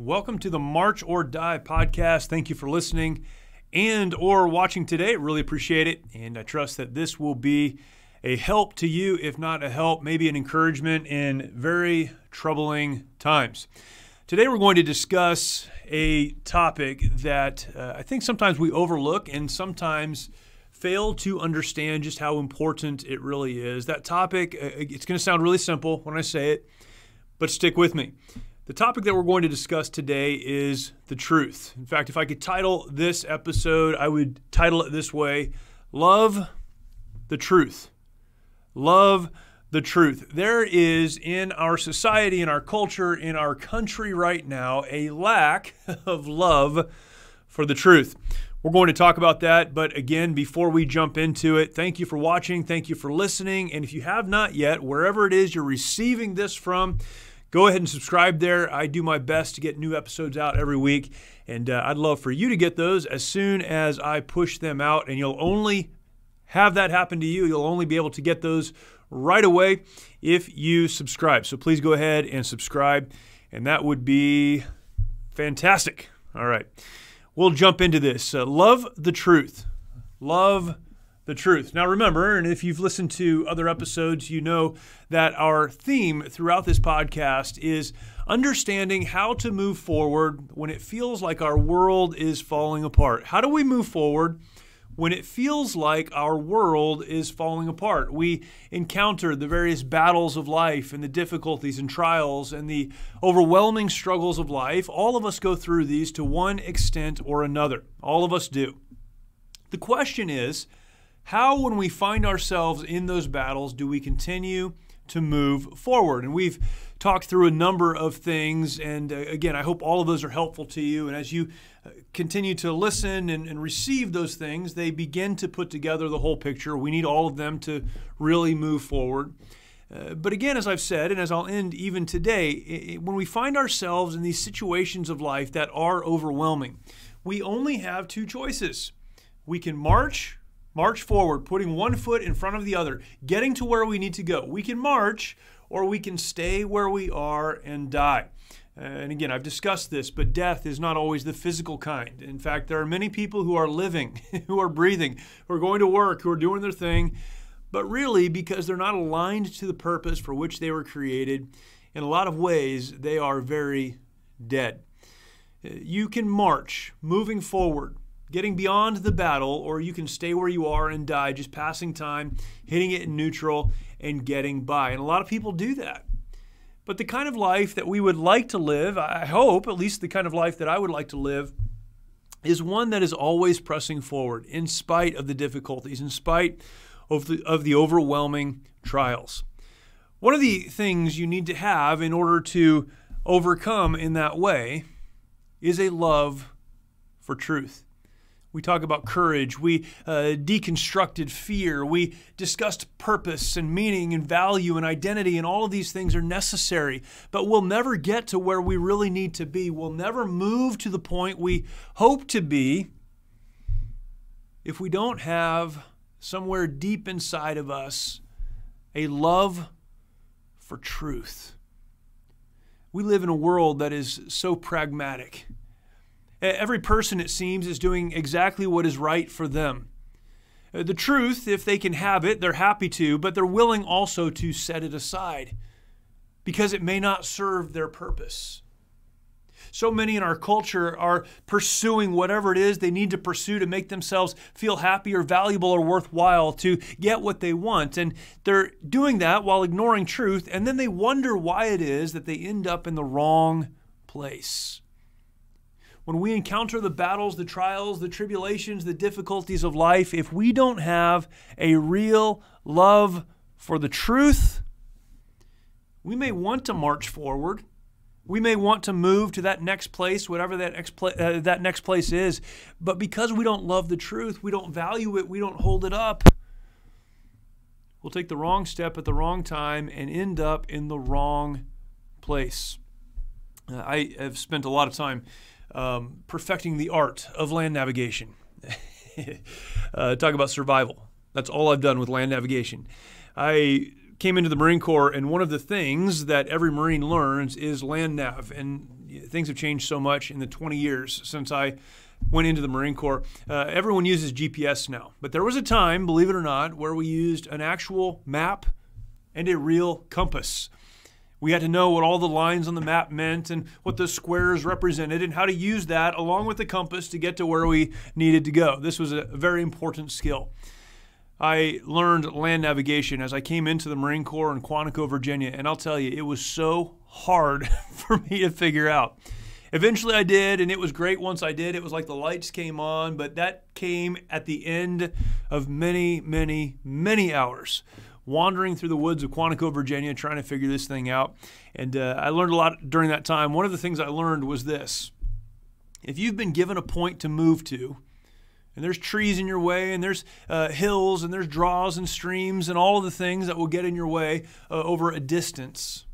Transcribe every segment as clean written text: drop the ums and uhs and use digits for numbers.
Welcome to the March or Die podcast. Thank you for listening and or watching today. Really appreciate it. And I trust that this will be a help to you, if not a help, maybe an encouragement in very troubling times. Today we're going to discuss a topic that I think sometimes we overlook and sometimes fail to understand just how important it really is. That topic, it's going to sound really simple when I say it, but stick with me. The topic that we're going to discuss today is the truth. In fact, if I could title this episode, I would title it this way: Love the Truth. Love the truth. There is in our society, in our culture, in our country right now, a lack of love for the truth. We're going to talk about that, but again, before we jump into it, thank you for watching, thank you for listening, and if you have not yet, wherever it is you're receiving this from, go ahead and subscribe there. I do my best to get new episodes out every week, and I'd love for you to get those as soon as I push them out, and you'll only have that happen to you. You'll only be able to get those right away if you subscribe. So please go ahead and subscribe, and that would be fantastic. All right, we'll jump into this. Love the truth. Love the truth. Now remember, and if you've listened to other episodes, you know that our theme throughout this podcast is understanding how to move forward when it feels like our world is falling apart. How do we move forward when it feels like our world is falling apart? We encounter the various battles of life and the difficulties and trials and the overwhelming struggles of life. All of us go through these to one extent or another. All of us do. The question is, how, when we find ourselves in those battles, do we continue to move forward? And we've talked through a number of things, and again, I hope all of those are helpful to you. And as you continue to listen and receive those things, they begin to put together the whole picture. We need all of them to really move forward. But again, as I've said, and as I'll end even today, when we find ourselves in these situations of life that are overwhelming, we only have two choices. We can march forward, putting one foot in front of the other, getting to where we need to go. We can march, or we can stay where we are and die. And again, I've discussed this, but death is not always the physical kind. In fact, there are many people who are living, who are breathing, who are going to work, who are doing their thing, but really because they're not aligned to the purpose for which they were created, in a lot of ways, they are very dead. You can march, moving forward, getting beyond the battle, or you can stay where you are and die, just passing time, hitting it in neutral, and getting by. And a lot of people do that. But the kind of life that we would like to live, I hope, at least the kind of life that I would like to live, is one that is always pressing forward in spite of the difficulties, in spite of the overwhelming trials. One of the things you need to have in order to overcome in that way is a love for truth. We talk about courage. We deconstructed fear. We discussed purpose and meaning and value and identity, and all of these things are necessary. But we'll never get to where we really need to be. We'll never move to the point we hope to be if we don't have somewhere deep inside of us a love for truth. We live in a world that is so pragmatic. Every person, it seems, is doing exactly what is right for them. The truth, if they can have it, they're happy to, but they're willing also to set it aside because it may not serve their purpose. So many in our culture are pursuing whatever it is they need to pursue to make themselves feel happy or valuable or worthwhile, to get what they want. And they're doing that while ignoring truth, and then they wonder why it is that they end up in the wrong place. When we encounter the battles, the trials, the tribulations, the difficulties of life, if we don't have a real love for the truth, we may want to march forward. We may want to move to that next place, whatever that next place is. But because we don't love the truth, we don't value it, we don't hold it up, we'll take the wrong step at the wrong time and end up in the wrong place. I have spent a lot of time perfecting the art of land navigation. Talk about survival. That's all I've done with land navigation. I came into the Marine Corps, and one of the things that every Marine learns is land nav. And things have changed so much in the 20 years since I went into the Marine Corps. Everyone uses GPS now. But there was a time, believe it or not, where we used an actual map and a real compass. We had to know what all the lines on the map meant and what the squares represented and how to use that along with the compass to get to where we needed to go. This was a very important skill. I learned land navigation as I came into the Marine Corps in Quantico, Virginia, and I'll tell you, it was so hard for me to figure out. Eventually I did, and it was great once I did. It was like the lights came on, but that came at the end of many, many, many hours wandering through the woods of Quantico, Virginia, trying to figure this thing out. And I learned a lot during that time. One of the things I learned was this. If you've been given a point to move to, and there's trees in your way, and there's hills, and there's draws and streams, and all of the things that will get in your way over a distance.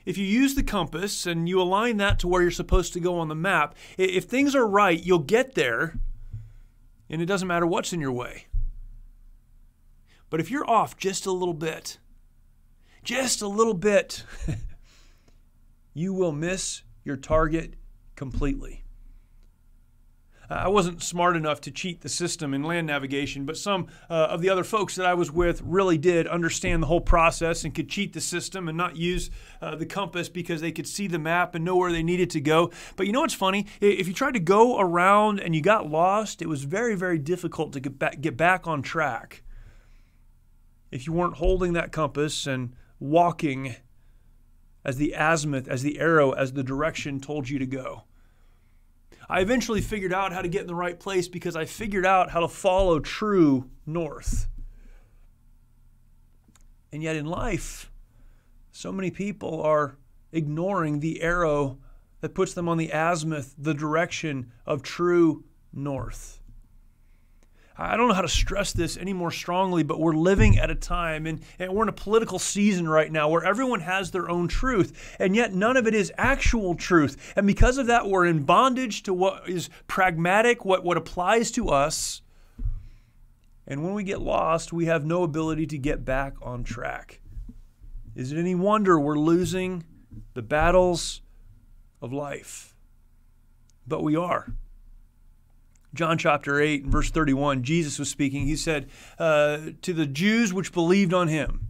If you use the compass and you align that to where you're supposed to go on the map, if things are right, you'll get there, and it doesn't matter what's in your way. But if you're off just a little bit, you will miss your target completely. I wasn't smart enough to cheat the system in land navigation, but some of the other folks that I was with really did understand the whole process and could cheat the system and not use the compass because they could see the map and know where they needed to go. But you know what's funny? If you tried to go around and you got lost, it was very, very difficult to get back on track if you weren't holding that compass and walking as the azimuth, as the arrow, as the direction told you to go. I eventually figured out how to get in the right place because I figured out how to follow true north. And yet in life, so many people are ignoring the arrow that puts them on the azimuth, the direction of true north. I don't know how to stress this any more strongly, but we're living at a time, and we're in a political season right now where everyone has their own truth, and yet none of it is actual truth. And because of that, we're in bondage to what is pragmatic, what applies to us. And when we get lost, we have no ability to get back on track. Is it any wonder we're losing the battles of life? But we are. John chapter 8, verse 31, Jesus was speaking. He said to the Jews which believed on him,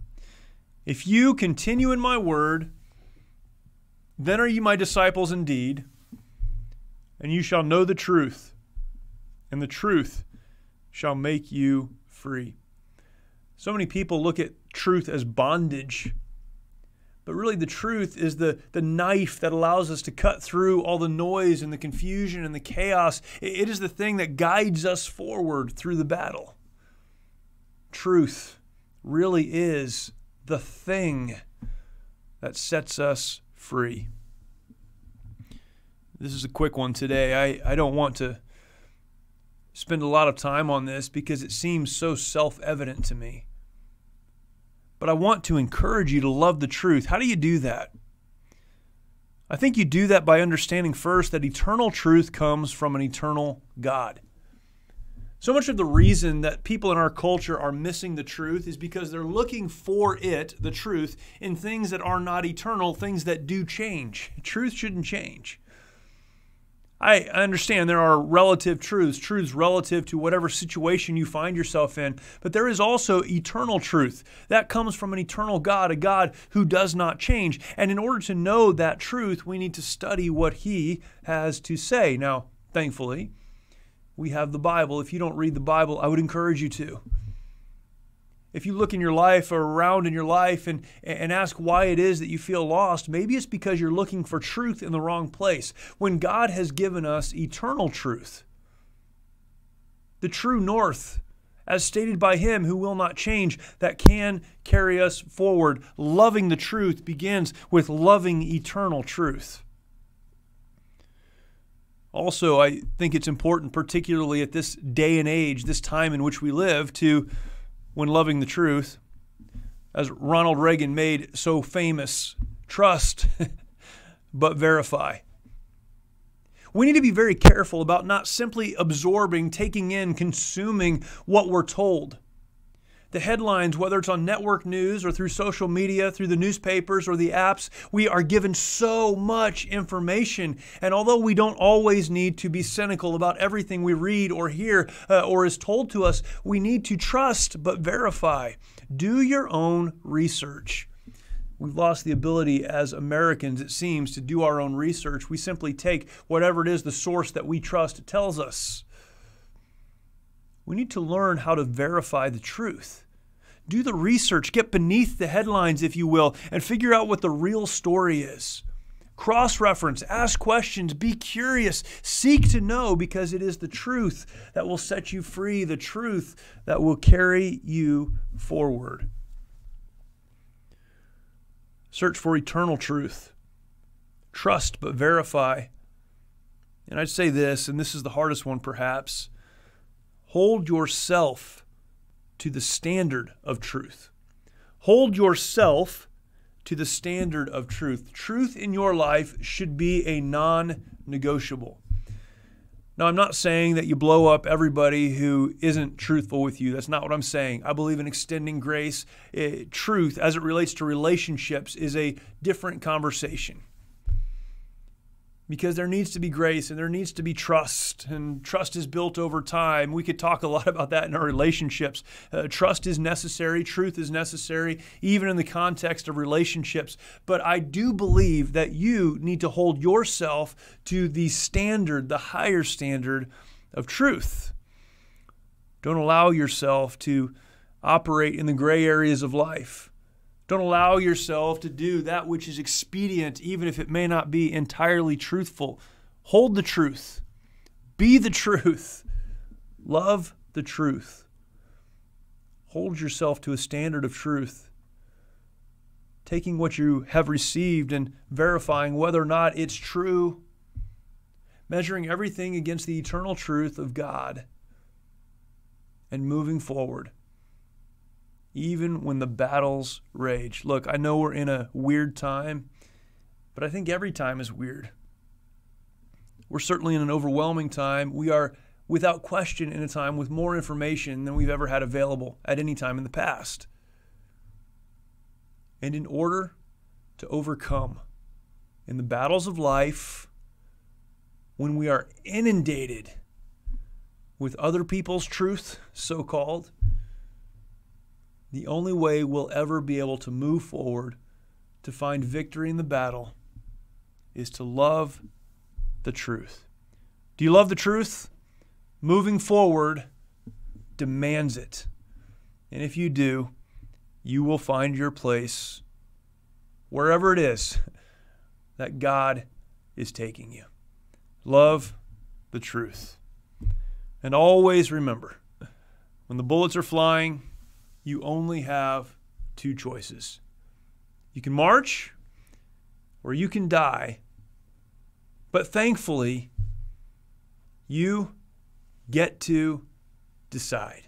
"If you continue in my word, then are you my disciples indeed, and you shall know the truth, and the truth shall make you free." So many people look at truth as bondage. But really the truth is the knife that allows us to cut through all the noise and the confusion and the chaos. It is the thing that guides us forward through the battle. Truth really is the thing that sets us free. This is a quick one today. I don't want to spend a lot of time on this because it seems so self-evident to me. But I want to encourage you to love the truth. How do you do that? I think you do that by understanding first that eternal truth comes from an eternal God. So much of the reason that people in our culture are missing the truth is because they're looking for it, the truth, in things that are not eternal, things that do change. Truth shouldn't change. I understand there are relative truths relative to whatever situation you find yourself in, but there is also eternal truth. That comes from an eternal God, a God who does not change. And in order to know that truth, we need to study what He has to say. Now, thankfully, we have the Bible. If you don't read the Bible, I would encourage you to. If you look in your life or around in your life and ask why it is that you feel lost, maybe it's because you're looking for truth in the wrong place, when God has given us eternal truth. The true north, as stated by Him who will not change, that can carry us forward. Loving the truth begins with loving eternal truth. Also, I think it's important, particularly at this day and age, this time in which we live, to when loving the truth, as Ronald Reagan made so famous, trust but verify. We need to be very careful about not simply absorbing, taking in, consuming what we're told. The headlines, whether it's on network news or through social media, through the newspapers or the apps, we are given so much information. And although we don't always need to be cynical about everything we read or hear or is told to us, we need to trust but verify. Do your own research. We've lost the ability as Americans, it seems, to do our own research. We simply take whatever it is the source that we trust tells us. We need to learn how to verify the truth. Do the research, get beneath the headlines, if you will, and figure out what the real story is. Cross-reference, ask questions, be curious, seek to know, because it is the truth that will set you free, the truth that will carry you forward. Search for eternal truth. Trust but verify. And I'd say this, and this is the hardest one perhaps, hold yourself to the standard of truth. Hold yourself to the standard of truth. Truth in your life should be a non-negotiable. Now, I'm not saying that you blow up everybody who isn't truthful with you. That's not what I'm saying. I believe in extending grace. Truth, as it relates to relationships, is a different conversation. Because there needs to be grace and there needs to be trust, and trust is built over time. We could talk a lot about that in our relationships. Trust is necessary. Truth is necessary, even in the context of relationships. But I do believe that you need to hold yourself to the standard, the higher standard of truth. Don't allow yourself to operate in the gray areas of life. Don't allow yourself to do that which is expedient, even if it may not be entirely truthful. Hold the truth. Be the truth. Love the truth. Hold yourself to a standard of truth. Taking what you have received and verifying whether or not it's true. Measuring everything against the eternal truth of God. And moving forward. Even when the battles rage. Look, I know we're in a weird time, but I think every time is weird. We're certainly in an overwhelming time. We are, without question, in a time with more information than we've ever had available at any time in the past. And in order to overcome in the battles of life, when we are inundated with other people's truth, so-called, the only way we'll ever be able to move forward to find victory in the battle is to love the truth. Do you love the truth? Moving forward demands it. And if you do, you will find your place wherever it is that God is taking you. Love the truth. And always remember, when the bullets are flying, you only have two choices. You can march or you can die. But thankfully, you get to decide.